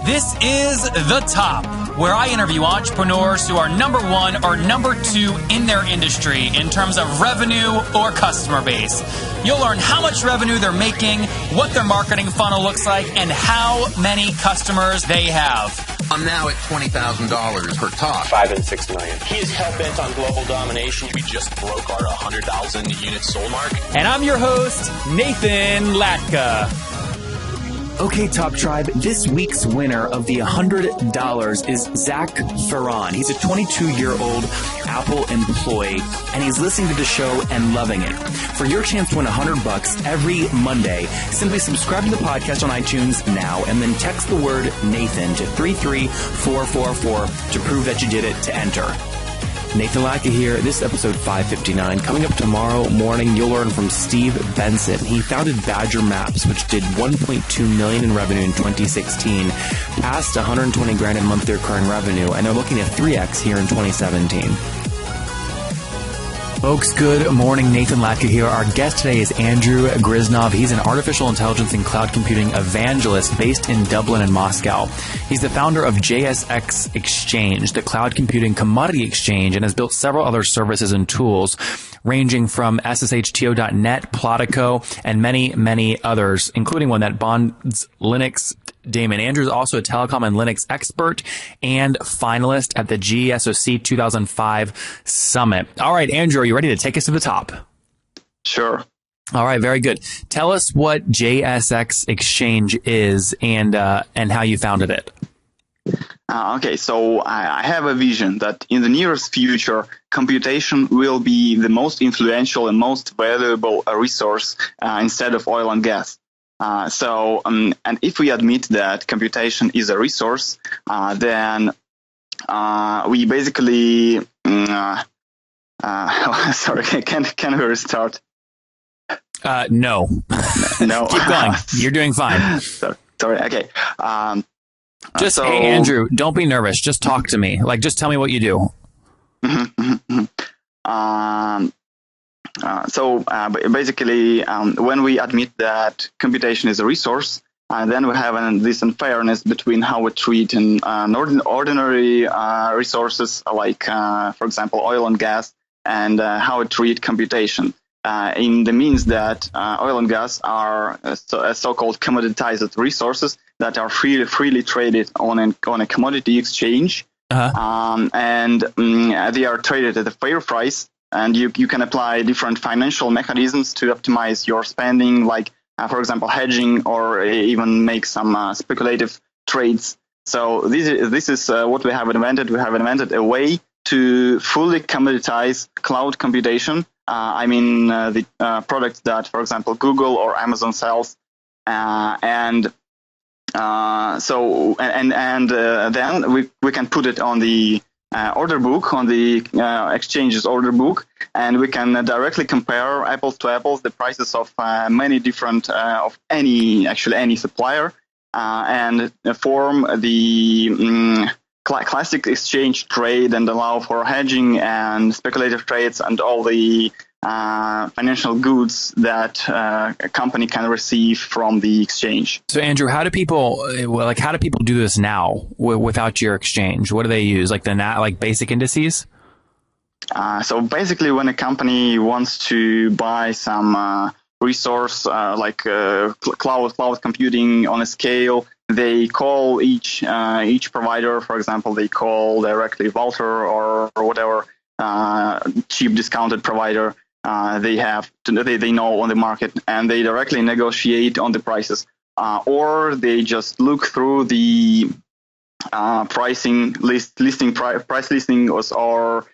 This is The Top, where I interview entrepreneurs who are number one or number two in their industry in terms of revenue or customer base. You'll learn how much revenue they're making, what their marketing funnel looks like, and how many customers they have. I'm now at $20,000 per talk. 5 and 6 million. He is hell-bent on global domination. We just broke our 100,000 unit sold mark. And I'm your host, Nathan Latka. Okay, Top Tribe, this week's winner of the $100 is Zach Ferron. He's a 22-year-old Apple employee, and he's listening to the show and loving it. For your chance to win $100 every Monday, simply subscribe to the podcast on iTunes now, and then text the word Nathan to 33444 to prove that you did it to enter. Nathan Latka here. This is episode 559. Coming up tomorrow morning, you'll learn from Steve Benson. He founded Badger Maps, which did $1.2 million in revenue in 2016, past $120,000 in monthly recurring revenue, and they're looking at 3x here in 2017. Folks, good morning. Nathan Latka here. Our guest today is Andrew Gryaznov. He's an artificial intelligence and cloud computing evangelist based in Dublin and Moscow. He's the founder of JSX Exchange, the cloud computing commodity exchange, and has built several other services and tools ranging from SSHTO.net, Platico, and many, many others, including one that bonds Linux daemon. Andrew is also a telecom and Linux expert and finalist at the GSOC 2005 Summit. All right, Andrew, are you ready to take us to the top? Sure. All right, very good. Tell us what JSX Exchange is and how you founded it. Okay, so I have a vision that in the nearest future, computation will be the most influential and most valuable resource instead of oil and gas. And if we admit that computation is a resource, then we basically sorry, can we restart? No. No. Keep going. You're doing fine. Sorry. Okay. Hey, Andrew, don't be nervous. Just talk to me. Just tell me what you do. Basically, when we admit that computation is a resource, then we have this unfairness between how we treat ordinary resources, like, for example, oil and gas, and how we treat computation. In the means that oil and gas are so-called commoditized resources that are freely traded on a commodity exchange, and they are traded at a fair price. And you can apply different financial mechanisms to optimize your spending, like, for example, hedging, or even make some speculative trades. So this is what we have invented. We have invented a way to fully commoditize cloud computation. The products that, for example, Google or Amazon sells, then we can put it on the order book, on the exchange's order book, and we can directly compare apples to apples the prices of many different of any supplier, and form the classic exchange trade, and allow for hedging and speculative trades and all the financial goods that a company can receive from the exchange. So, Andrew, how do people do this now without your exchange? What do they use? Like basic indices? So basically, when a company wants to buy some resource like cloud computing on a scale, they call each provider. For example, they call directly Walter or whatever cheap discounted provider they know on the market, and they directly negotiate on the prices, or they just look through the price listing or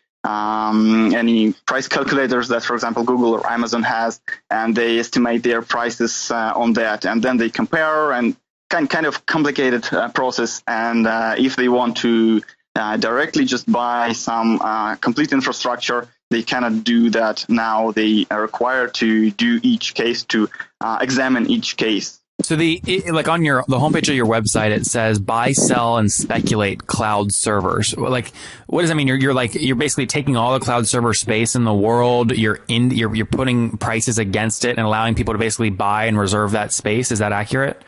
any price calculators that, for example, Google or Amazon has, and they estimate their prices on that, and then they compare, and kind of complicated process. And if they want to directly just buy some complete infrastructure, they cannot do that now. They are required to do each case, to examine each case. So on the homepage of your website, it says buy, sell, and speculate cloud servers. What does that mean? You're basically taking all the cloud server space in the world. You're putting prices against it and allowing people to basically buy and reserve that space. Is that accurate?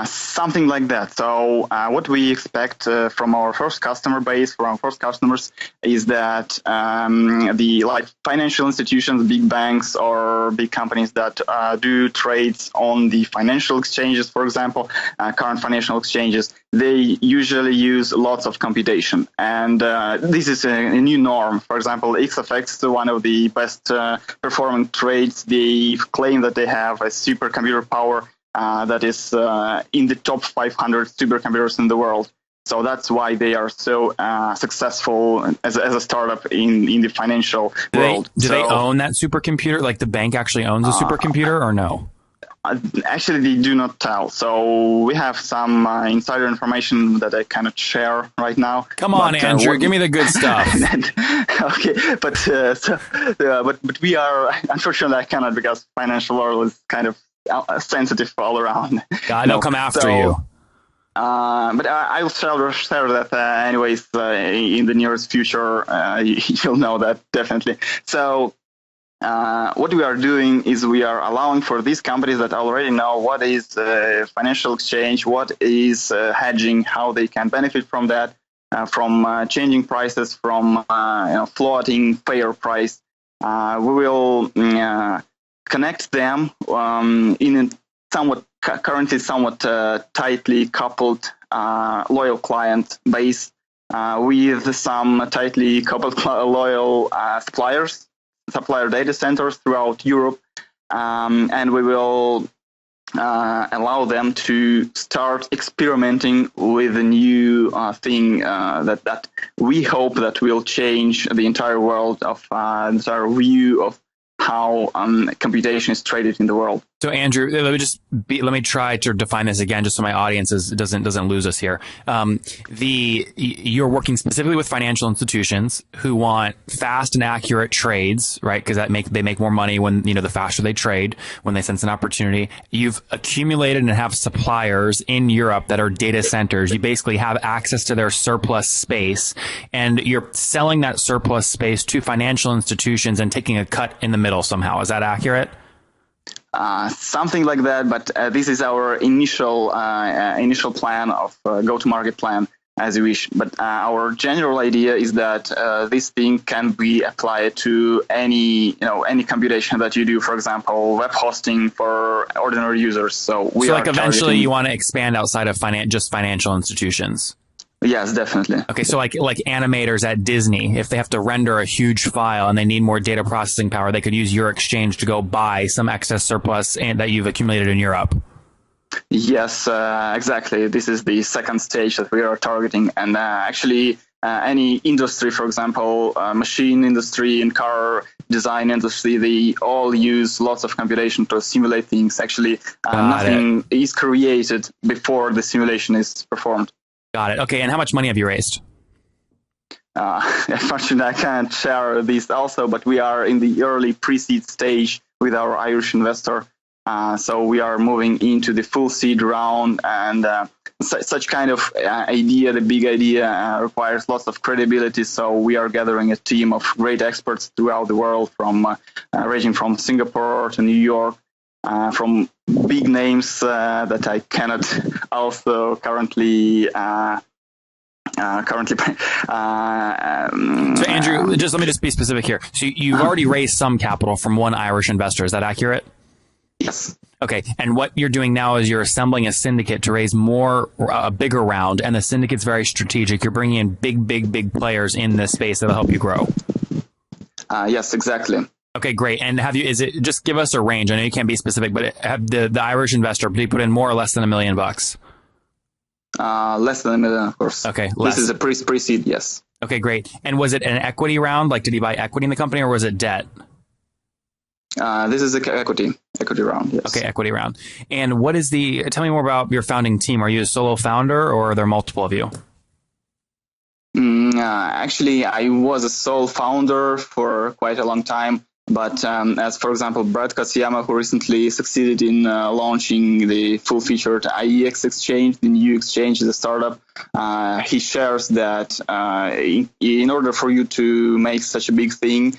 Something like that. So what we expect from our first customer base, from our first customers, is that the financial institutions, big banks, or big companies that do trades on the financial exchanges, for example, current financial exchanges, they usually use lots of computation. And this is a new norm. For example, XFX, one of the best performing trades, they claim that they have a supercomputer power that is in the top 500 supercomputers in the world. So that's why they are so successful as a startup in the financial world. Do they own that supercomputer? Like the bank actually owns a supercomputer or no? Actually, they do not tell. So we have some insider information that I cannot share right now. Come on, Andrew, give me the good stuff. Okay, but we are, unfortunately, I cannot, because financial world is kind of sensitive all around. God, they'll come after you. But I will share that anyways in the nearest future. You'll know that definitely. So what we are doing is we are allowing for these companies that already know what is financial exchange, what is hedging, how they can benefit from that, from changing prices, from floating fair price. We will connect them in a currently somewhat tightly coupled loyal client base with some tightly coupled loyal supplier data centers throughout Europe, and we will allow them to start experimenting with a new thing that we hope that will change the entire world of the entire view of how computation is traded in the world. So Andrew, let me try to define this again, just so my audience doesn't lose us here. You're working specifically with financial institutions who want fast and accurate trades, right? Because they make more money when the faster they trade, when they sense an opportunity. You've accumulated and have suppliers in Europe that are data centers. You basically have access to their surplus space, and you're selling that surplus space to financial institutions and taking a cut in the middle somehow. Is that accurate? Something like that, but this is our initial plan of go-to-market plan, as you wish. But our general idea is that this thing can be applied to any computation that you do. For example, web hosting for ordinary users. So eventually you want to expand outside of just financial institutions. Yes, definitely. Okay, so like animators at Disney, if they have to render a huge file and they need more data processing power, they could use your exchange to go buy some excess surplus that you've accumulated in Europe. Yes, exactly. This is the second stage that we are targeting. And actually, any industry, for example, machine industry and car design industry, they all use lots of computation to simulate things. Actually, nothing is created before the simulation is performed. Got it. Okay, and how much money have you raised? Unfortunately, I can't share these also, but we are in the early pre-seed stage with our Irish investor. So we are moving into the full seed round, and such kind of idea, the big idea, requires lots of credibility. So we are gathering a team of great experts throughout the world, ranging from Singapore to New York, from big names that I cannot also currently. So Andrew, let me be specific here. So you've already raised some capital from one Irish investor. Is that accurate? Yes. Okay. And what you're doing now is you're assembling a syndicate to raise a bigger round, and the syndicate's very strategic. You're bringing in big players in this space that'll help you grow. Yes, exactly. Okay, great. And just give us a range? I know you can't be specific, but have the Irish investor, did he put in more or less than $1 million? Less than $1 million, of course. Okay, less. This is a pre-seed, yes. Okay, great. And was it an equity round? Like, did he buy equity in the company, or was it debt? This is an equity round, yes. Okay, equity round. And tell me more about your founding team. Are you a solo founder, or are there multiple of you? Actually, I was a sole founder for quite a long time. But as, for example, Brad Katsuyama, who recently succeeded in launching the full-featured JSX Exchange, the new exchange, the startup, he shares that in order for you to make such a big thing,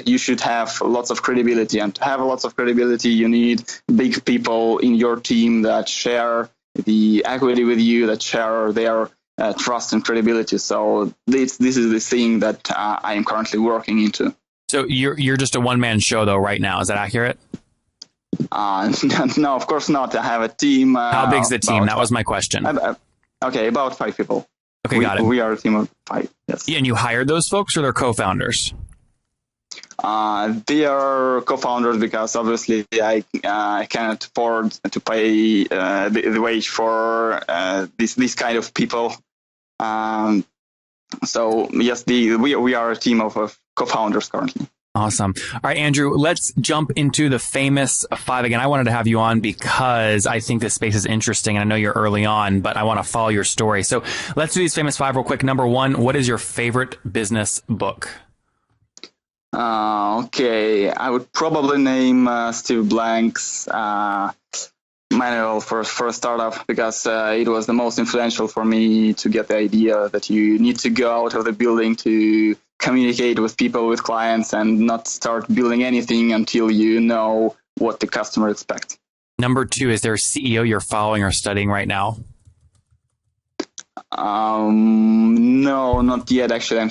you should have lots of credibility. And to have lots of credibility, you need big people in your team that share the equity with you, that share their trust and credibility. So this is the thing that I am currently working into. So you're just a one-man show, though, right now. Is that accurate? No, of course not. I have a team. How big's the team? That was my question. Okay, about 5 people. Okay, got it. We are a team of 5, yes. Yeah, and you hired those folks, or they're co-founders? They are co-founders because obviously I cannot afford to pay the wage for this kind of people. So yes, we are a team of co-founders currently. Awesome. All right, Andrew, let's jump into the famous 5 again. I wanted to have you on because I think this space is interesting, and I know you're early on, but I want to follow your story. So let's do these famous 5 real quick. Number 1, what is your favorite business book? Okay, I would probably name Steve Blank's manual for a startup because it was the most influential for me to get the idea that you need to go out of the building to communicate with people, with clients, and not start building anything until you know what the customer expects. Number 2, is there a CEO you're following or studying right now? No, not yet. Actually, I'm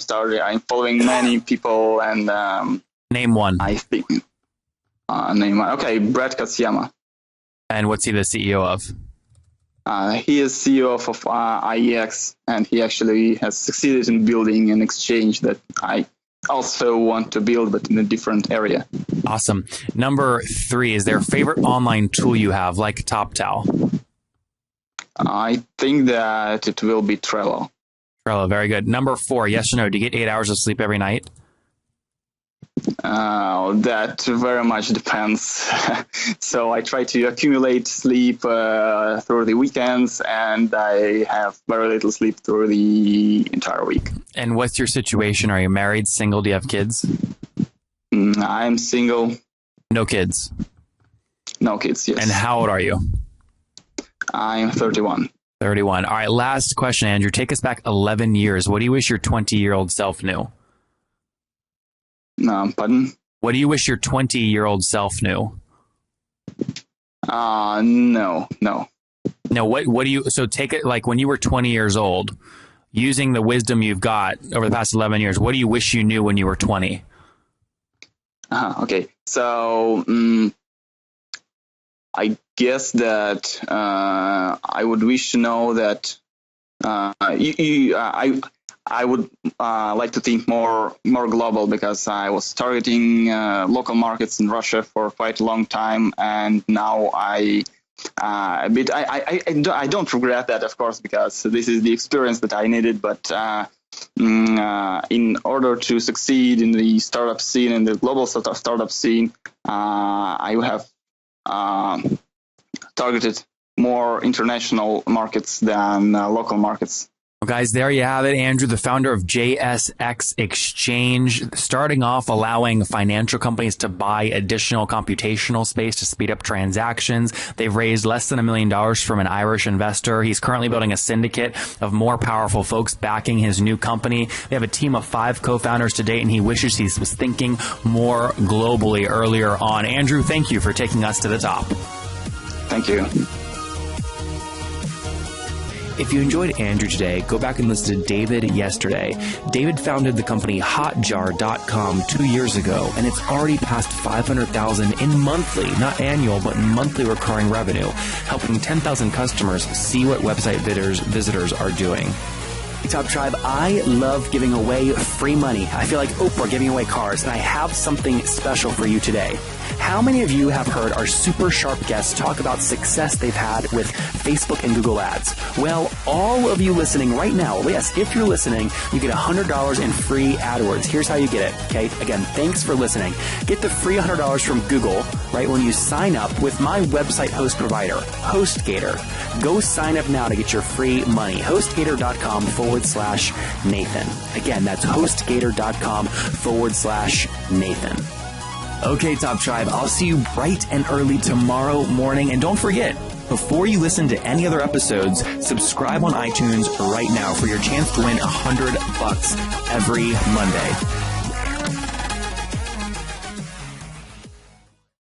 following many people, and name one. I think name one. Okay, Brad Katsuyama. And what's he the CEO of? He is CEO of IEX, and he actually has succeeded in building an exchange that I also want to build, but in a different area. Awesome. Number 3, is there a favorite online tool you have, like TopTal? I think that it will be Trello. Trello, very good. Number 4, yes or no, do you get 8 hours of sleep every night? That very much depends. So I try to accumulate sleep through the weekends, and I have very little sleep through the entire week. And what's your situation? Are you married, single? Do you have kids? I'm single. No kids? No kids, yes. And how old are you? I'm 31. 31. All right, last question, Andrew. Take us back 11 years. What do you wish your 20-year-old self knew? Pardon? What do you wish your 20-year-old self knew? No. No, what do you, so take it like when you were 20 years old, using the wisdom you've got over the past 11 years, what do you wish you knew when you were 20? Okay, so I guess that I would wish to know that I would like to think more global, because I was targeting local markets in Russia for quite a long time, and now I don't regret that, of course, because this is the experience that I needed. But in order to succeed in the startup scene, in the global startup scene, I would have targeted more international markets than local markets. Well, guys, there you have it. Andrew, the founder of JSX Exchange, starting off allowing financial companies to buy additional computational space to speed up transactions. They've raised less than $1 million from an Irish investor. He's currently building a syndicate of more powerful folks backing his new company. They have a team of 5 co-founders to date, and he wishes he was thinking more globally earlier on. Andrew, thank you for taking us to the top. Thank you. If you enjoyed Andrew today, go back and listen to David yesterday. David founded the company Hotjar.com 2 years ago, and it's already passed $500,000 in monthly, not annual, but monthly recurring revenue, helping 10,000 customers see what website visitors are doing. Top Tribe, I love giving away free money. I feel like Oprah giving away cars, and I have something special for you today. How many of you have heard our super sharp guests talk about success they've had with Facebook and Google ads? Well, all of you listening right now, yes, if you're listening, you get $100 in free AdWords. Here's how you get it, okay? Again, thanks for listening. Get the free $100 from Google right when you sign up with my website host provider, HostGator. Go sign up now to get your free money. HostGator.com/Nathan. Again, that's HostGator.com/Nathan. Okay, Top Tribe, I'll see you bright and early tomorrow morning. And don't forget, before you listen to any other episodes, subscribe on iTunes right now for your chance to win $100 every Monday.